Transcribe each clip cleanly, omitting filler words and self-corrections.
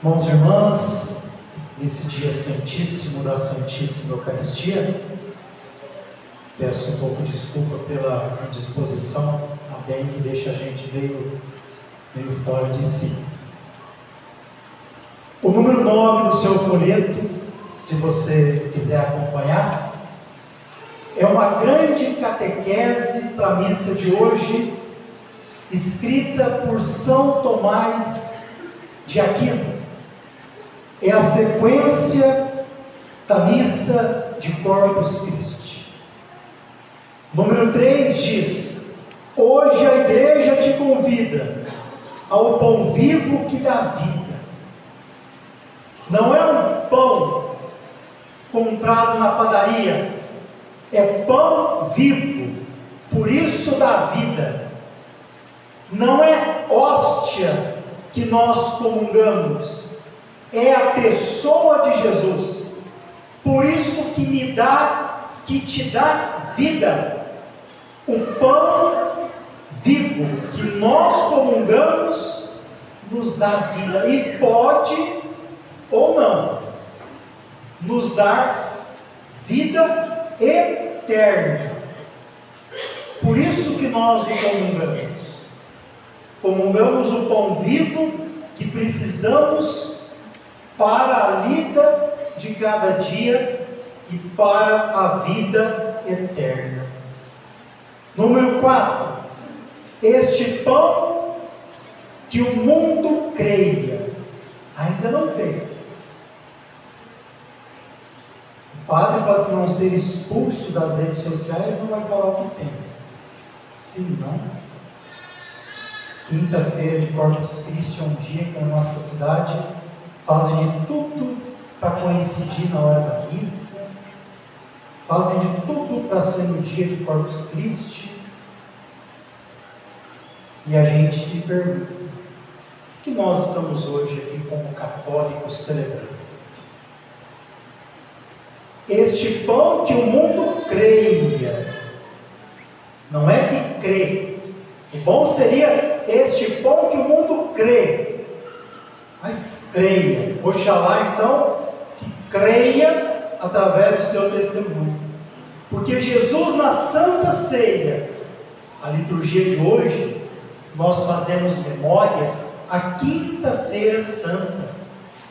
Irmãos e irmãs, nesse dia santíssimo da Santíssima Eucaristia, peço um pouco de desculpa pela indisposição, a dengue deixa a gente meio fora de si. O número 9 do seu folheto, se você quiser acompanhar, é uma grande catequese para a missa de hoje, escrita por São Tomás de Aquino. É a sequência da missa de Corpus Christi. Número 3 diz: hoje a igreja te convida ao pão vivo que dá vida. Não é um pão comprado na padaria, é pão vivo, por isso dá vida. Não é hóstia que nós comungamos, é a pessoa de Jesus, por isso que te dá vida. O pão vivo que nós comungamos nos dá vida, e pode ou não nos dar vida eterna. Por isso que nós o comungamos o pão vivo que precisamos para a lida de cada dia e para a vida eterna. Número 4. Este pão que o mundo creia, ainda não creia. O padre, para não ser expulso das redes sociais, não vai falar o que pensa. Se não, quinta-feira de Corpus Christi é um dia que a nossa cidade fazem de tudo para coincidir na hora da missa, fazem de tudo para ser no dia de Corpus Christi, e a gente se pergunta: o que nós estamos hoje aqui como católicos celebrando? Este pão que o mundo creia, não é que crê. Que bom seria este pão que o mundo crê, mas creia. Oxalá então que creia através do seu testemunho, porque Jesus, na Santa Ceia, a liturgia de hoje, nós fazemos memória a Quinta-feira Santa,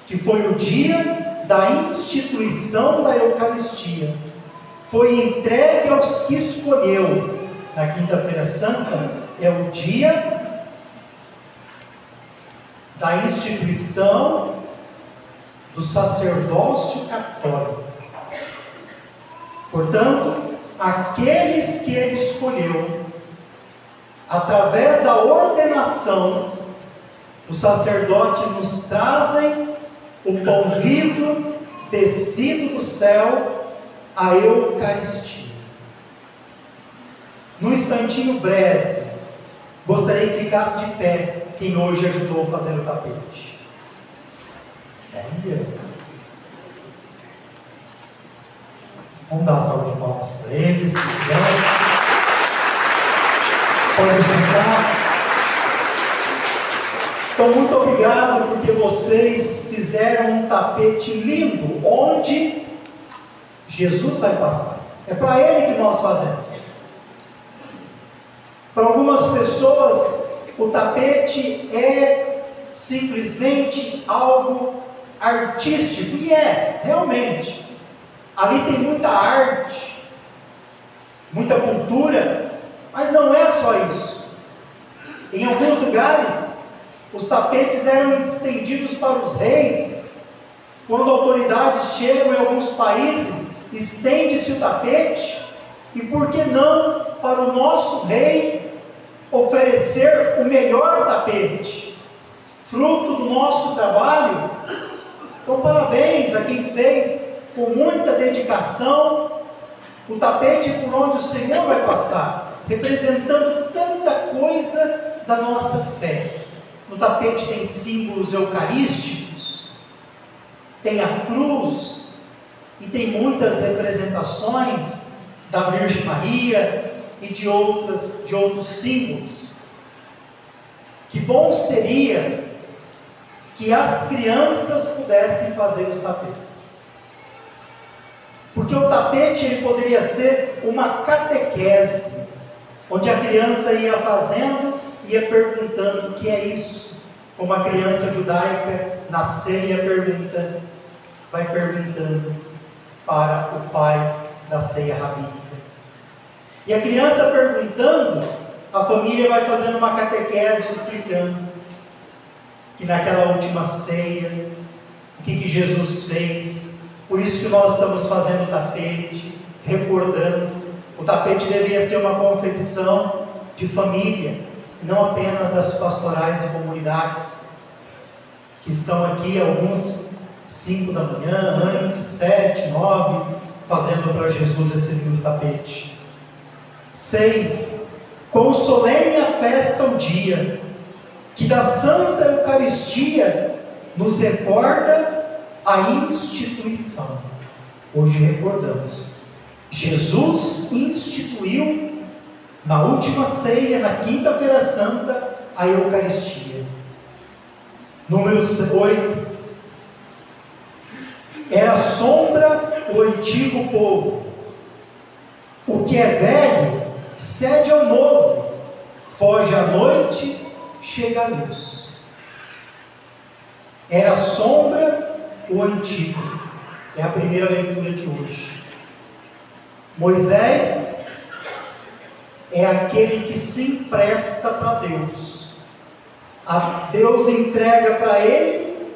que foi o dia da instituição da Eucaristia. Foi entregue aos que escolheu. Na Quinta-feira Santa é o dia da instituição do sacerdócio católico. Portanto, aqueles que ele escolheu, através da ordenação, os sacerdotes nos trazem o pão vivo descido do céu, a Eucaristia. Num instantinho breve, gostaria que ficasse de pé quem hoje ajudou a fazer o tapete. Vamos dar uma salva de palmas para eles, se quiser. Pode sentar. Então, muito obrigado, porque vocês fizeram um tapete lindo, onde Jesus vai passar. É para Ele que nós fazemos. Para algumas pessoas, o tapete é simplesmente algo artístico, e é, realmente. Ali tem muita arte, muita cultura, mas não é só isso. Em alguns lugares, os tapetes eram estendidos para os reis. Quando autoridades chegam em alguns países, estende-se o tapete, e por que não para o nosso rei oferecer o melhor tapete, fruto do nosso trabalho? Então, parabéns a quem fez com muita dedicação o tapete por onde o Senhor vai passar, representando tanta coisa da nossa fé. No tapete tem símbolos eucarísticos, tem a cruz, e tem muitas representações da Virgem Maria e de outros símbolos. Que bom seria que as crianças pudessem fazer os tapetes. Porque o tapete ele poderia ser uma catequese, onde a criança ia fazendo, ia perguntando o que é isso. Como a criança judaica nascer e vai perguntando para o pai da ceia rabínica. E a criança perguntando, a família vai fazendo uma catequese explicando que naquela última ceia, o que Jesus fez. Por isso que nós estamos fazendo o tapete, recordando. O tapete deveria ser uma confecção de família, não apenas das pastorais e comunidades, que estão aqui, alguns 5 da manhã, antes, 7, 9, fazendo para Jesus esse lindo tapete. 6. Com solene a festa o dia, que da Santa Eucaristia nos recorda a instituição. Hoje recordamos. Jesus instituiu na última ceia, na quinta-feira santa, a Eucaristia. Número 8. Era sombra o antigo povo. O que é velho cede ao novo. Foge à noite, chega a luz. Era sombra o antigo. É a primeira leitura de hoje. Moisés é aquele que se empresta para Deus. Deus entrega para ele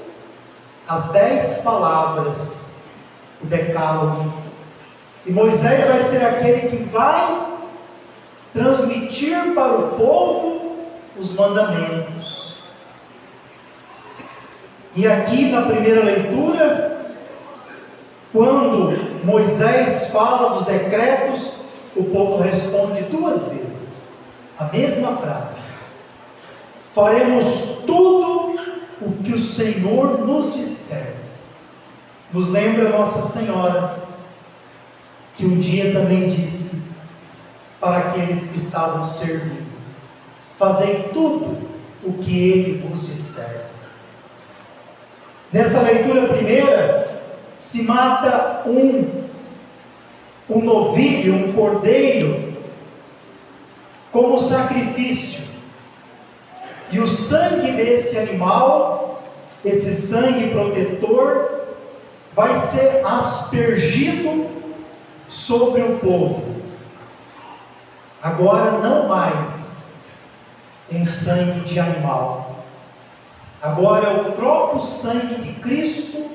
as 10 palavras, o decálogo. E Moisés vai ser aquele que vai transmitir para o povo os mandamentos. E aqui na primeira leitura, quando Moisés fala dos decretos, o povo responde 2 vezes a mesma frase: faremos tudo o que o Senhor nos disser. Nos lembra Nossa Senhora, que um dia também disse para aqueles que estavam servindo: fazei tudo o que Ele vos disser. Nessa leitura primeira, se mata um novilho, um cordeiro, como sacrifício. E o sangue desse animal, esse sangue protetor, vai ser aspergido sobre o povo. Agora não mais um sangue de animal. Agora é o próprio sangue de Cristo,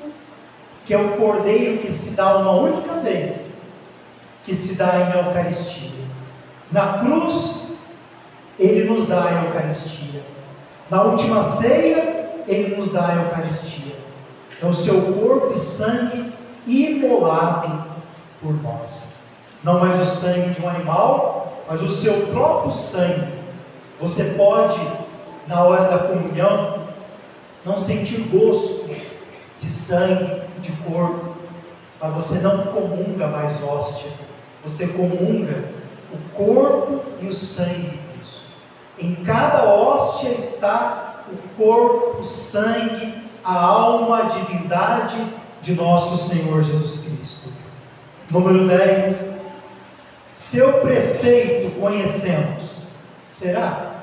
que é o cordeiro que se dá uma única vez, que se dá em Eucaristia. Na cruz, Ele nos dá a Eucaristia. Na última ceia, Ele nos dá a Eucaristia. É o seu corpo e sangue imolado por nós. Não mais o sangue de um animal, mas o seu próprio sangue. Você pode, na hora da comunhão, não sentir gosto de sangue, de corpo, mas você não comunga mais hóstia. Você comunga o corpo e o sangue de Cristo. Em cada hóstia está o corpo, o sangue, a alma, a divindade de nosso Senhor Jesus Cristo. Número 10. Seu preceito conhecemos. Será?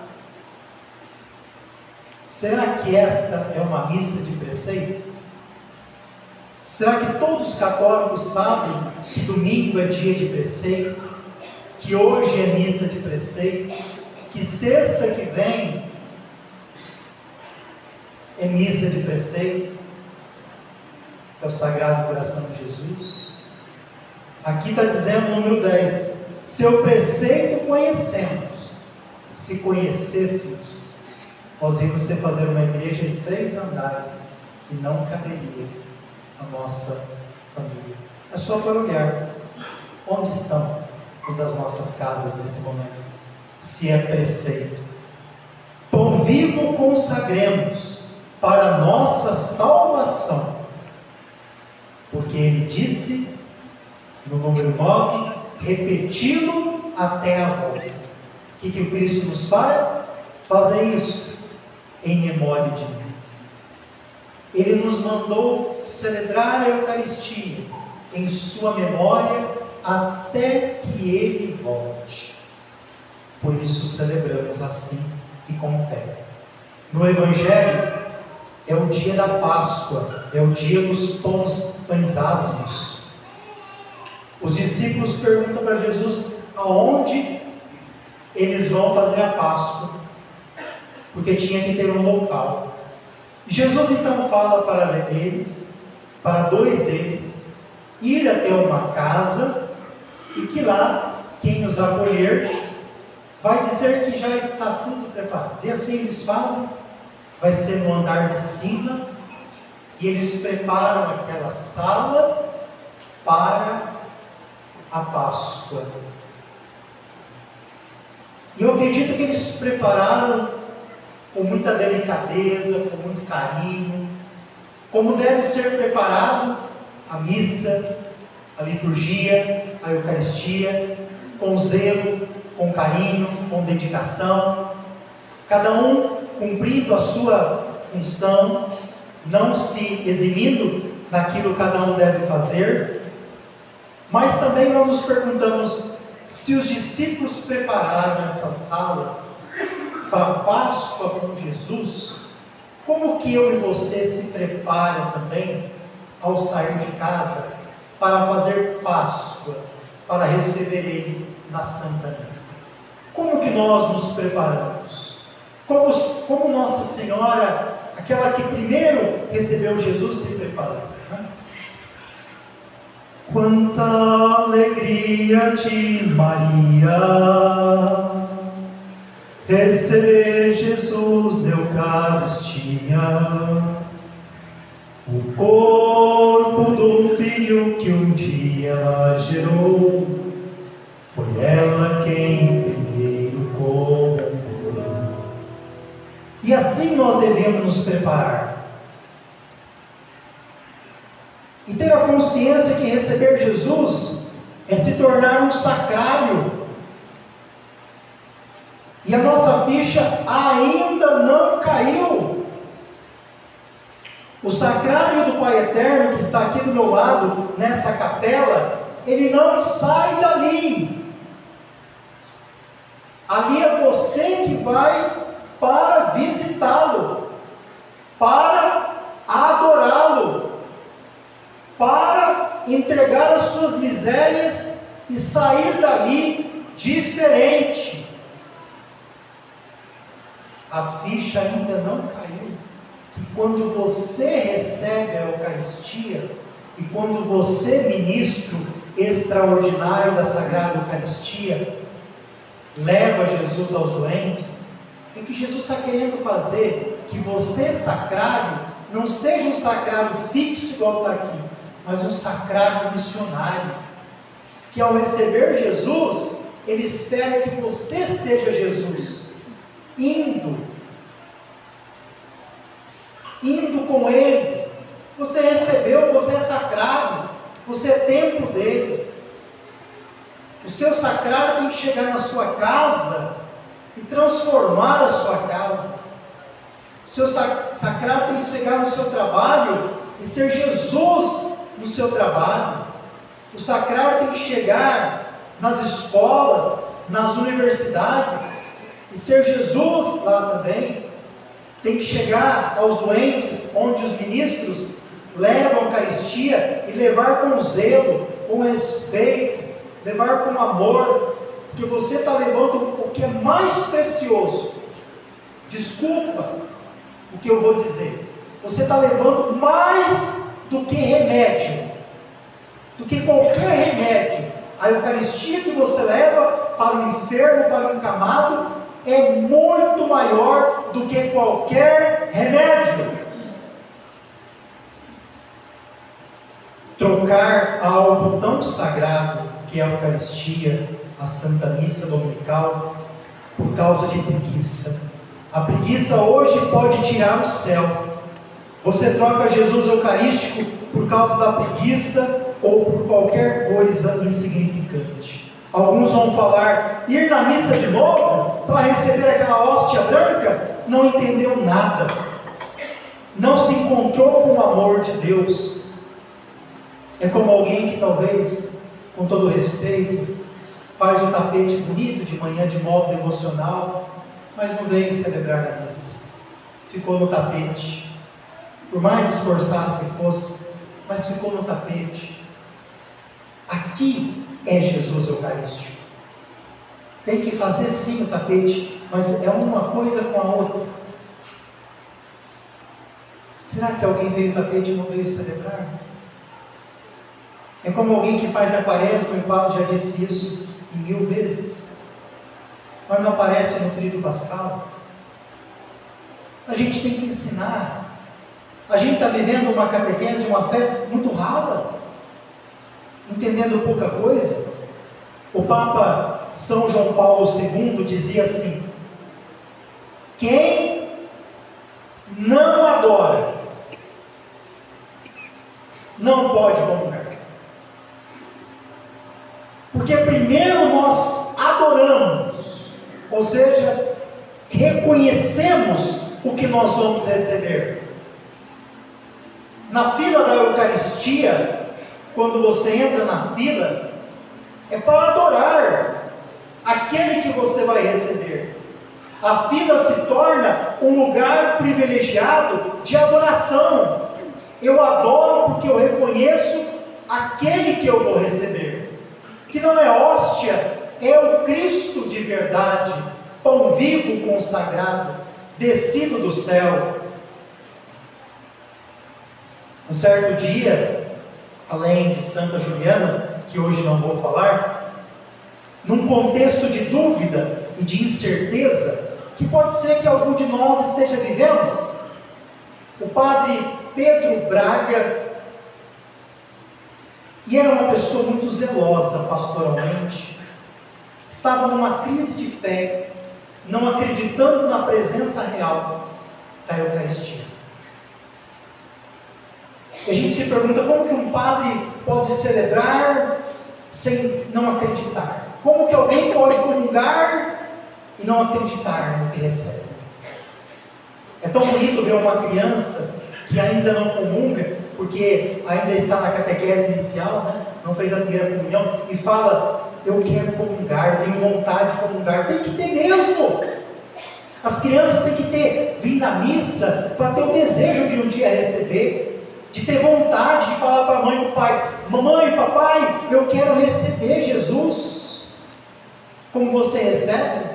Será que esta é uma missa de preceito? Será que todos os católicos sabem que domingo é dia de preceito? Que hoje é missa de preceito? Que sexta que vem é missa de preceito? É o Sagrado Coração de Jesus? Aqui está dizendo o número 10. Seu preceito conhecemos. Se conhecêssemos, nós íamos ter fazer uma igreja de 3 andares e não caberia a nossa família. É só para olhar onde estão os das nossas casas nesse momento. Se é preceito. Pão vivo consagremos para a nossa salvação, porque Ele disse no número 9, repetido até a volta. O que o Cristo nos faz? Fazer isso em memória de mim. Ele nos mandou celebrar a Eucaristia em sua memória até que Ele volte. Por isso celebramos assim e com fé. No Evangelho, é o dia da Páscoa, é o dia dos pães ázimos. Os discípulos perguntam para Jesus aonde eles vão fazer a Páscoa, porque tinha que ter um local. Jesus então fala para eles, para dois deles, ir até uma casa e que lá, quem nos acolher, vai dizer que já está tudo preparado. E assim eles fazem, vai ser no andar de cima, e eles preparam aquela sala para a Páscoa. E eu acredito que eles prepararam com muita delicadeza, com muito carinho, como deve ser preparado a missa, a liturgia, a Eucaristia, com zelo, com carinho, com dedicação, cada um cumprindo a sua função, não se eximindo naquilo que cada um deve fazer. Mas também nós nos perguntamos, se os discípulos prepararam essa sala para a Páscoa com Jesus, como que eu e você se preparam também ao sair de casa para fazer Páscoa, para receber Ele na Santa Missa? Como que nós nos preparamos? Como Nossa Senhora, aquela que primeiro recebeu Jesus, se preparou? Quanta alegria de Maria receber Jesus na Eucaristia, o corpo do Filho que um dia ela gerou, foi ela quem primeiro comungou. E assim nós devemos nos preparar. E ter a consciência que receber Jesus é se tornar um sacrário. E a nossa ficha ainda não caiu. O sacrário do Pai Eterno, que está aqui do meu lado, nessa capela, ele não sai dali. Ali é você que vai para visitá-lo, para adorá-lo, para entregar as suas misérias e sair dali diferente. A ficha ainda não caiu, que quando você recebe a Eucaristia e quando você, ministro extraordinário da Sagrada Eucaristia, leva Jesus aos doentes, é que Jesus está querendo fazer que você, sacrário, não seja um sacrário fixo igual está aqui, mas um sacrário missionário, que ao receber Jesus, ele espera que você seja Jesus, indo com ele. Você recebeu, você é sacrário, você é templo dele. O seu sacrário tem que chegar na sua casa e transformar a sua casa. O seu sacrário tem que chegar no seu trabalho e ser Jesus no seu trabalho. O sacrário tem que chegar nas escolas, nas universidades e ser Jesus lá também. Tem que chegar aos doentes, onde os ministros levam a Eucaristia, e levar com zelo, com respeito, levar com amor, porque você está levando o que é mais precioso. Desculpa o que eu vou dizer. Você está levando mais do que remédio, do que qualquer remédio. A Eucaristia que você leva para o enfermo, para o encamado, é muito maior do que qualquer remédio. Trocar algo tão sagrado que é a Eucaristia, a Santa Missa Dominical, por causa de preguiça. A preguiça hoje pode tirar o céu. Você troca Jesus Eucarístico por causa da preguiça ou por qualquer coisa insignificante. Alguns vão falar, ir na missa de novo para receber aquela hóstia branca, não entendeu nada. não se encontrou com o amor de Deus. É como alguém que talvez, com todo respeito, faz o tapete bonito de manhã de modo devocional, mas não veio celebrar a missa. Ficou no tapete, por mais esforçado que fosse, mas ficou no tapete. Aqui é Jesus Eucarístico. Tem que fazer sim o tapete, mas é uma coisa com a outra. Será que alguém veio no tapete e não veio celebrar? É como alguém que faz a quaresma, e o Padre já disse isso 1000 vezes, mas não aparece no tríduo pascal. A gente tem que ensinar. A gente está vivendo uma catequese, uma fé muito rala, entendendo pouca coisa. O Papa São João Paulo II dizia assim: quem não adora não pode comungar. Porque primeiro nós adoramos, ou seja, reconhecemos o que nós vamos receber. Na fila da Eucaristia, quando você entra na fila, é para adorar aquele que você vai receber. A fila se torna um lugar privilegiado de adoração. Eu adoro porque eu reconheço aquele que eu vou receber, que não é hóstia, é o Cristo de verdade, pão vivo consagrado, descido do céu. Um certo dia, além de Santa Juliana, que hoje não vou falar, num contexto de dúvida e de incerteza, que pode ser que algum de nós esteja vivendo, o padre Pedro Braga, e era uma pessoa muito zelosa pastoralmente, estava numa crise de fé, não acreditando na presença real da Eucaristia. E a gente se pergunta como que um padre pode celebrar sem não acreditar? Como que alguém pode comungar e não acreditar no que recebe? É tão bonito ver uma criança que ainda não comunga, porque ainda está na catequese inicial, né? Não fez a primeira comunhão, e fala: eu quero comungar, tenho vontade de comungar. Tem que ter mesmo. As crianças têm que ter, vir na missa para ter o desejo de um dia receber, de ter vontade de falar para a mãe e para o pai: mamãe, papai, eu quero receber Jesus, como você recebe.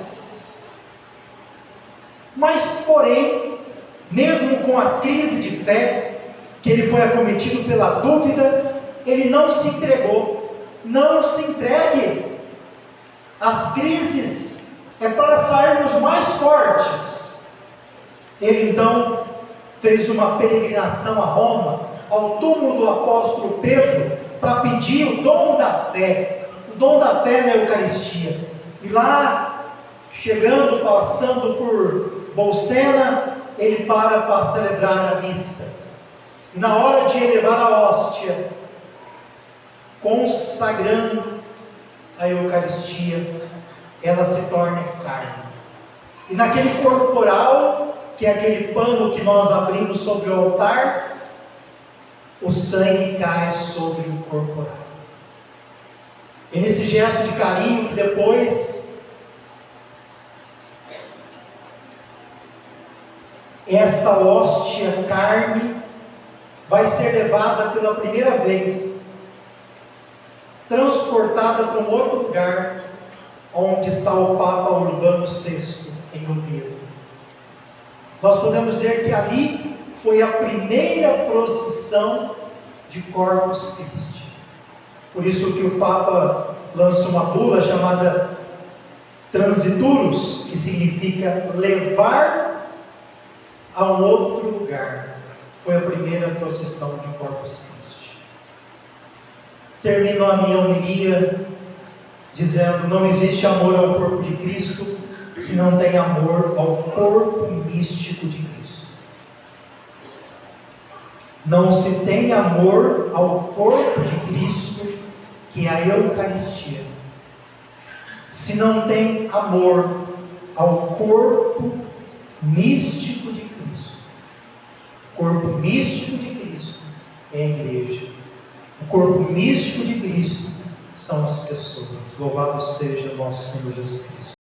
Mas, porém, mesmo com a crise de fé, que ele foi acometido pela dúvida, ele não se entregou. Não se entregue. As crises é para sairmos mais fortes. Ele então fez uma peregrinação a Roma, ao túmulo do apóstolo Pedro, para pedir o dom da fé na Eucaristia. E lá, chegando, passando por Bolsena, ele para celebrar a missa. E na hora de elevar a hóstia, consagrando a Eucaristia, ela se torna carne. E naquele corporal, que é aquele pano que nós abrimos sobre o altar, o sangue cai sobre o corporal. E nesse gesto de carinho que depois esta hóstia carne vai ser levada pela primeira vez, transportada para um outro lugar, onde está o Papa Urbano VI, em Oviedo. Nós podemos dizer que ali foi a primeira procissão de Corpus Christi. Por isso que o Papa lança uma bula chamada Transiturus, que significa levar a um outro lugar. Foi a primeira procissão de Corpus Christi. Termino a minha homilia dizendo: não existe amor ao corpo de Cristo se não tem amor ao corpo místico de Cristo. Não se tem amor ao corpo de Cristo, que é a Eucaristia, se não tem amor ao corpo místico de Cristo. corpo místico de Cristo é a igreja. O corpo místico de Cristo são as pessoas. Louvado seja o nosso Senhor Jesus Cristo.